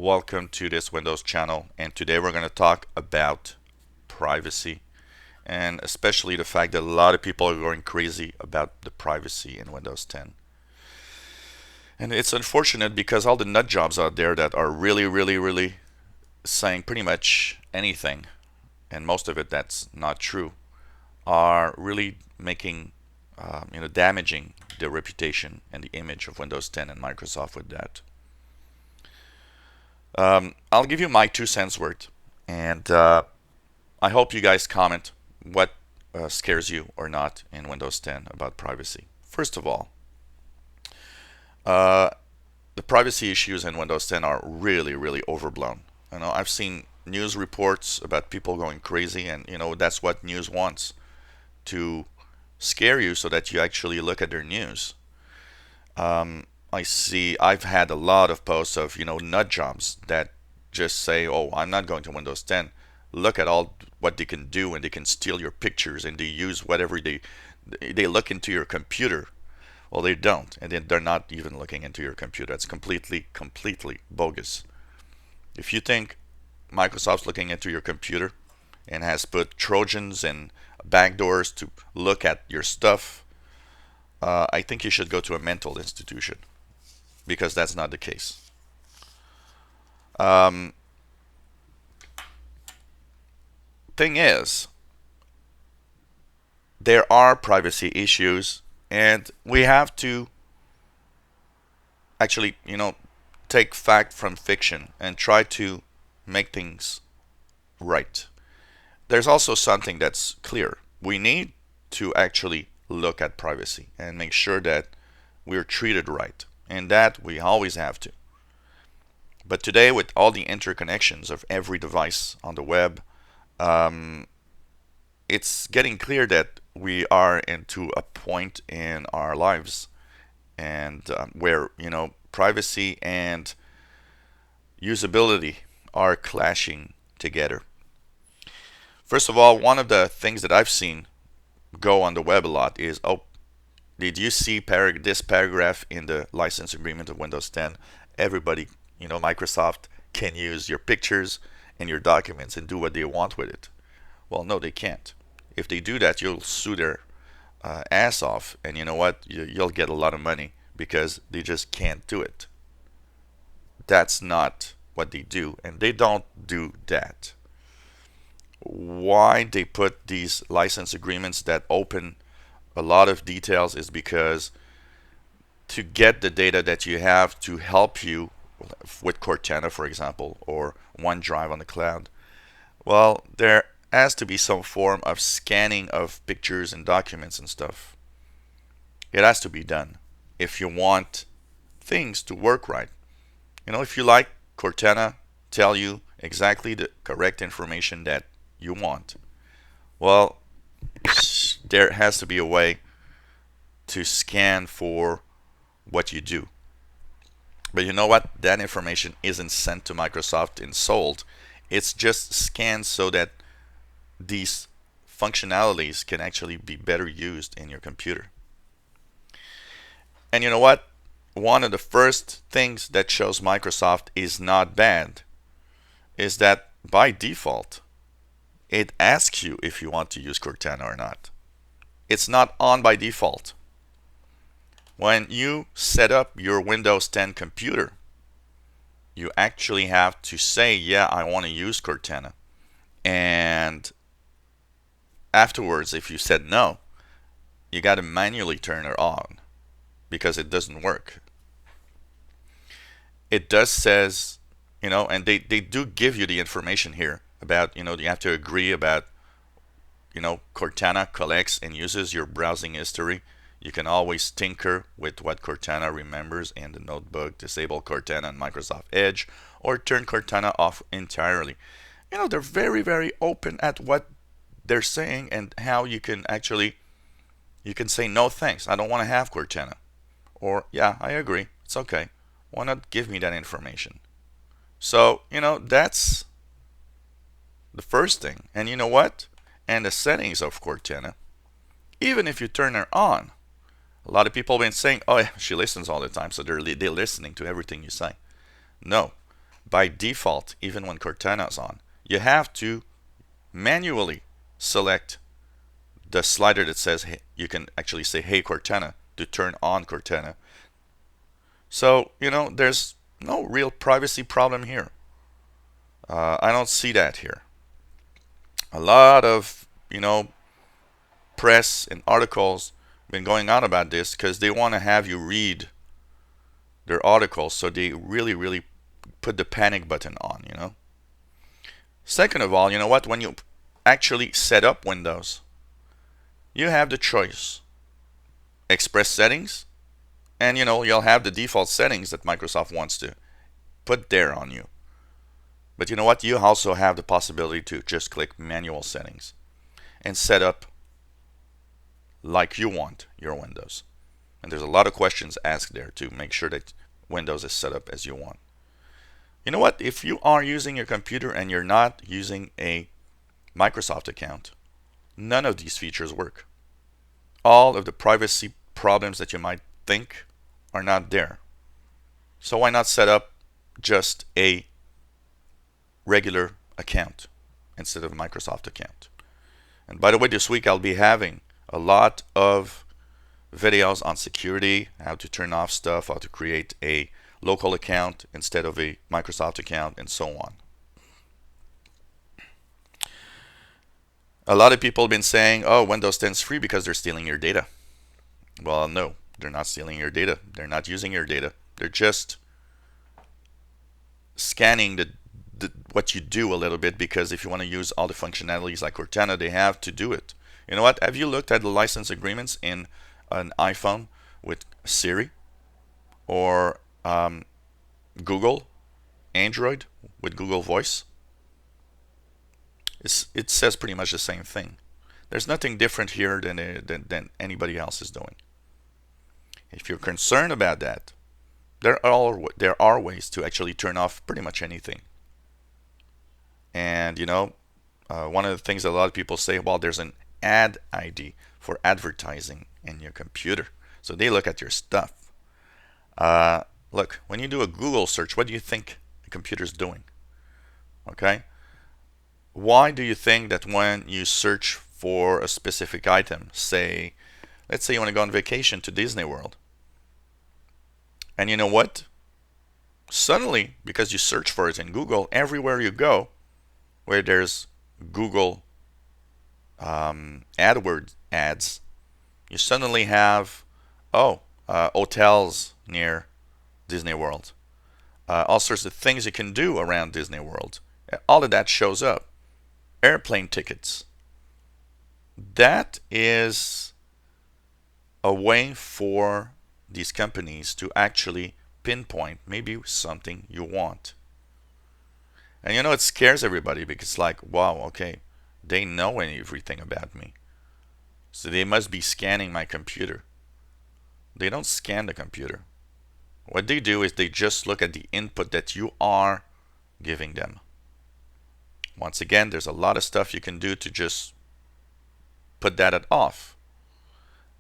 Welcome to this Windows channel, and today we're going to talk about privacy, and especially the fact that a lot of people are going crazy about the privacy in Windows 10. And it's unfortunate because all the nut jobs out there that are really saying pretty much anything, and most of it that's not true, are really making, damaging the reputation and the image of Windows 10 and Microsoft with that. I'll give you my 2 cents worth, and I hope you guys comment what scares you or not in Windows 10 about privacy. First of all, uh, the privacy issues in Windows 10 are really overblown. I've seen news reports about people going crazy, and that's what news wants, to scare you so that you actually look at their news. I've had a lot of posts of, nut jobs that just say, oh, I'm not going to Windows 10. Look at all what they can do, and they can steal your pictures, and they use whatever they look into your computer. Well, they don't, and then they're not even looking into your computer. It's completely bogus. If you think Microsoft's looking into your computer and has put Trojans and backdoors to look at your stuff, I think you should go to a mental institution, because that's not the case. Thing is, there are privacy issues, and we have to actually, take fact from fiction and try to make things right. There's also something that's clear. We need to actually look at privacy and make sure that we're treated right, and that we always have to. But today, with all the interconnections of every device on the web, it's getting clear that we are into a point in our lives, and where privacy and usability are clashing together. First of all, one of the things that I've seen go on the web a lot is, oh, did you see this paragraph in the license agreement of Windows 10? Everybody, Microsoft can use your pictures and your documents and do what they want with it. Well, no, they can't. If they do that, you'll sue their ass off, and you know what? You'll get a lot of money because they just can't do it. That's not what they do, and they don't do that. Why they put these license agreements that open a lot of details is because to get the data that you have to help you with Cortana, for example, or OneDrive on the cloud, well, there has to be some form of scanning of pictures and documents and stuff. It has to be done if you want things to work right. If you like Cortana tell you exactly the correct information that you want, well, there has to be a way to scan for what you do. But you know what? That information isn't sent to Microsoft and sold. It's just scanned so that these functionalities can actually be better used in your computer. And you know what? One of the first things that shows Microsoft is not bad is that by default, it asks you if you want to use Cortana or not. It's not on by default. When you set up your Windows 10 computer, you actually have to say, yeah, I want to use Cortana. And afterwards, if you said no, you got to manually turn it on because it doesn't work. It does says, and they do give you the information here about, you have to agree about, Cortana collects and uses your browsing history. You can always tinker with what Cortana remembers in the notebook, disable Cortana on Microsoft Edge, or turn Cortana off entirely. They're very open at what they're saying and how you can say, no thanks, I don't want to have Cortana. Or, yeah, I agree, it's okay. Why not give me that information? So, that's the first thing. And you know what? And the settings of Cortana, even if you turn her on, a lot of people have been saying, oh, yeah, she listens all the time, so they're listening to everything you say. No. by default, even when Cortana is on, you have to manually select the slider that says, hey, you can actually say, hey Cortana, to turn on Cortana. So, there's no real privacy problem here. I don't see that here. A lot of, press and articles been going on about this because they want to have you read their articles, so they really, really put the panic button on. Second of all, you know what? When you actually set up Windows, you have the choice. Express settings, and you'll have the default settings that Microsoft wants to put there on you. But you know what? You also have the possibility to just click manual settings and set up like you want your Windows. And there's a lot of questions asked there to make sure that Windows is set up as you want. You know what? If you are using your computer and you're not using a Microsoft account, none of these features work. All of the privacy problems that you might think are not there. So why not set up just a regular account instead of a Microsoft account? And by the way, this week I'll be having a lot of videos on security, how to turn off stuff, how to create a local account instead of a Microsoft account, and so on. A lot of people have been saying, oh, Windows 10 is free because they're stealing your data. Well, no, they're not stealing your data. They're not using your data. They're just scanning what you do a little bit, because if you want to use all the functionalities like Cortana, they have to do it. You know what? Have you looked at the license agreements in an iPhone with Siri or Google, Android with Google Voice? It says pretty much the same thing. There's nothing different here than anybody else is doing. If you're concerned about that, there are ways to actually turn off pretty much anything. And one of the things that a lot of people say, well, there's an ad ID for advertising in your computer, so they look at your stuff. Look, when you do a Google search, what do you think the computer's doing? Okay? Why do you think that when you search for a specific item, let's say you want to go on vacation to Disney World, and you know what? Suddenly, because you search for it in Google, everywhere you go, where there's Google AdWords ads, you suddenly have, hotels near Disney World, all sorts of things you can do around Disney World. All of that shows up. Airplane tickets. That is a way for these companies to actually pinpoint maybe something you want. And it scares everybody, because it's like, wow, okay, they know everything about me. So they must be scanning my computer. They don't scan the computer. What they do is they just look at the input that you are giving them. Once again, there's a lot of stuff you can do to just put that at off.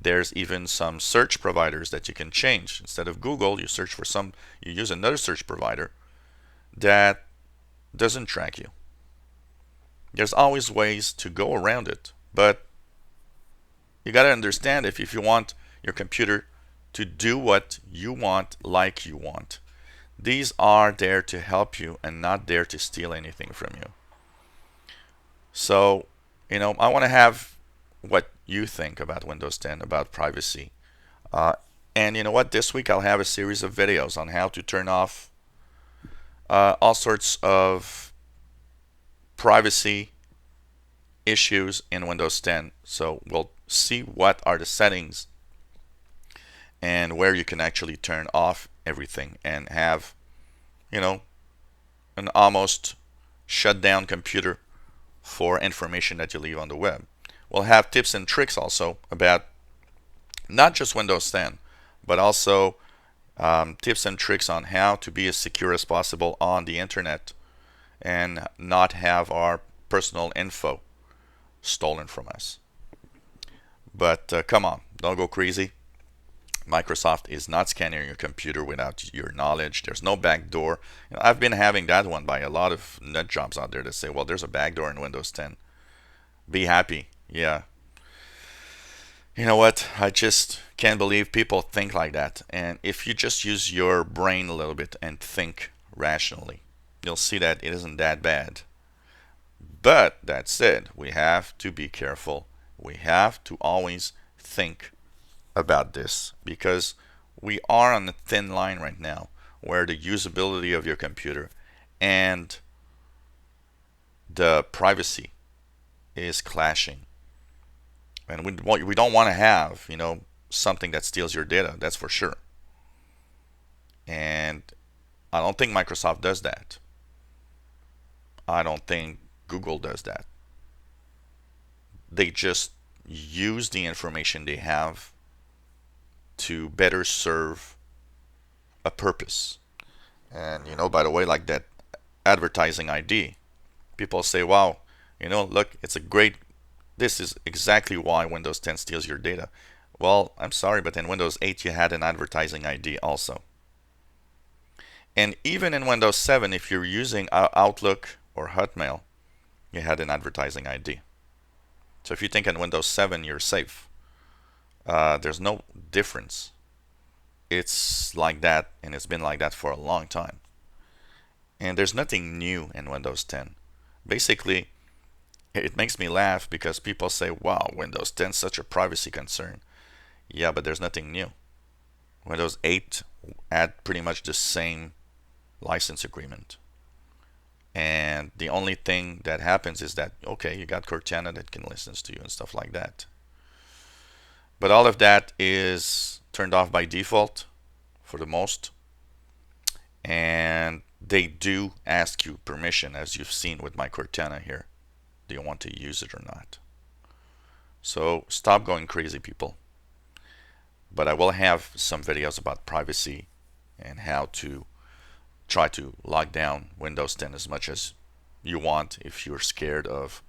There's even some search providers that you can change. Instead of Google, you use another search provider that doesn't track you. There's always ways to go around it, but you got to understand, if you want your computer to do what you want like you want, these are there to help you and not there to steal anything from you. So, I want to have what you think about Windows 10, about privacy. And you know what? This week I'll have a series of videos on how to turn off all sorts of privacy issues in Windows 10. So we'll see what are the settings and where you can actually turn off everything and have, an almost shut down computer for information that you leave on the web. We'll have tips and tricks also about not just Windows 10, but also tips and tricks on how to be as secure as possible on the internet and not have our personal info stolen from us. But come on, don't go crazy. Microsoft is not scanning your computer without your knowledge. There's no backdoor. I've been having that one by a lot of nut jobs out there that say, well, there's a backdoor in Windows 10. Be happy. Yeah. You know what? I just can't believe people think like that. And if you just use your brain a little bit and think rationally, you'll see that it isn't that bad. But that said, we have to be careful. We have to always think about this because we are on a thin line right now where the usability of your computer and the privacy is clashing. And we don't want to have, something that steals your data, that's for sure. And I don't think Microsoft does that. I don't think Google does that. They just use the information they have to better serve a purpose. And by the way, like that advertising ID, people say, wow, look, this is exactly why Windows 10 steals your data. Well, I'm sorry, but in Windows 8 you had an advertising ID also. And even in Windows 7, if you're using Outlook or Hotmail, you had an advertising ID. So if you think in Windows 7 you're safe, there's no difference. It's like that, and it's been like that for a long time. And there's nothing new in Windows 10. Basically, it makes me laugh because people say, wow, Windows 10 is such a privacy concern. Yeah, but there's nothing new. Windows 8 had pretty much the same license agreement. And the only thing that happens is that, okay, you got Cortana that can listen to you and stuff like that. But all of that is turned off by default for the most. And they do ask you permission, as you've seen with my Cortana here. Do you want to use it or not? So stop going crazy, people. But I will have some videos about privacy and how to try to lock down Windows 10 as much as you want if you're scared of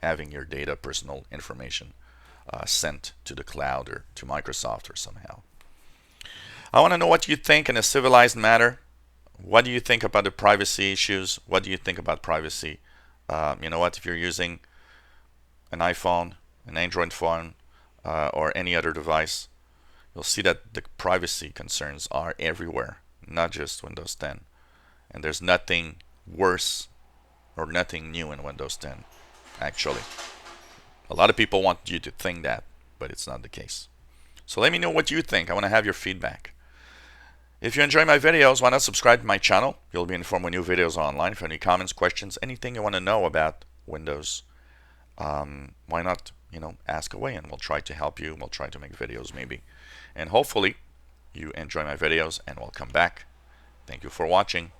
having your data, personal information sent to the cloud or to Microsoft or somehow. I want to know what you think in a civilized manner. What do you think about the privacy issues? What do you think about privacy? You know what, if you're using an iPhone, an Android phone, or any other device, you'll see that the privacy concerns are everywhere, not just Windows 10. And there's nothing worse or nothing new in Windows 10, actually. A lot of people want you to think that, but it's not the case. So let me know what you think. I want to have your feedback. If you enjoy my videos, why not subscribe to my channel? You'll be informed when new videos are online. If you have any comments, questions, anything you want to know about Windows, why not, ask away and we'll try to help you. We'll try to make videos maybe. And hopefully you enjoy my videos and we'll come back. Thank you for watching.